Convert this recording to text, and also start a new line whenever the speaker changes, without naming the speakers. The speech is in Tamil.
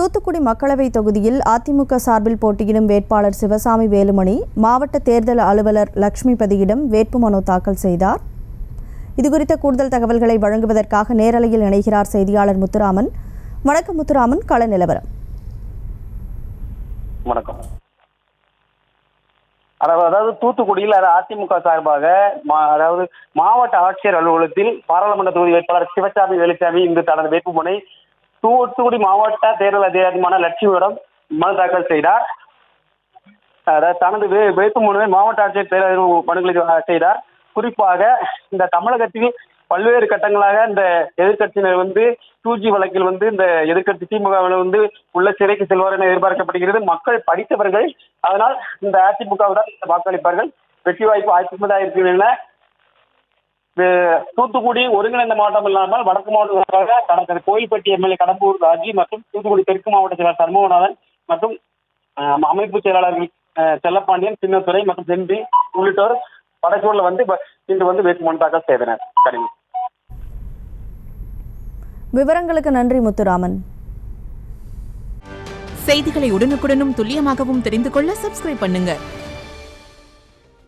தூத்துக்குடி மக்களவை தொகுதியில் அதிமுக சார்பில் போட்டியிடும் வேட்பாளர் சிவசாமி வேலுமணி மாவட்ட தேர்தல் அலுவலர் லட்சுமிபதியிடம் வேட்புமனு தாக்கல் செய்தார். இதுகுறித்த கூடுதல் தகவல்களை வழங்குவதற்காக நேரலையில் இணைகிறார் செய்தியாளர் முத்துராமன். வணக்கம் முத்துராமன், கள நிலவரம்.
வணக்கம். அதாவது தூத்துக்குடியில் அதிமுக சார்பாக மாவட்ட ஆட்சியர் அலுவலகத்தில் பாராளுமன்ற தொகுதி வேட்பாளர் சிவசாமி வேலுசாமி இன்று தனது வேட்புமனை தூத்துக்குடி மாவட்ட தேர்தல் அதிகாரியான லட்சுமியிடம் மனு தாக்கல் செய்தார். தனது வேட்புமனுவை மாவட்ட ஆட்சியர் தேர்தல் மனுக்களை செய்தார். குறிப்பாக இந்த தமிழகத்தில் பல்வேறு கட்டங்களாக இந்த எதிர்கட்சியினர் 2G வழக்கில் இந்த எதிர்கட்சி திமுக உள்ள சிறைக்கு செல்வார் என எதிர்பார்க்கப்படுகிறது. மக்கள் படித்தவர்கள், அதனால் இந்த அதிமுகவுடன் வாக்களிப்பார்கள். வெற்றி வாய்ப்பு 50 இருக்கின்றன. தூத்துக்குடி ஒருங்கிணைந்த மாவட்டம் இல்லாமல் வடக்கு மாவட்டமாக கோயில்பட்டி எம்எல்ஏ கடம்பூர் ராஜி மற்றும் தூத்துக்குடி தெற்கு மாவட்ட செயலாளர் சண்முகநாதன் மற்றும் அமைப்பு செயலாளர்கள் செல்லப்பாண்டியன், சின்னத்துறை மற்றும் சென்றி உள்ளிட்டோர் படச்சூரில் இன்று வேட்புமனு தாக்கல் செய்தனர்.
விவரங்களுக்கு நன்றி முத்துராமன்.
செய்திகளை உடனுக்குடனும் துல்லியமாகவும் தெரிந்து கொள்ள சப்ஸ்கிரைப் பண்ணுங்க.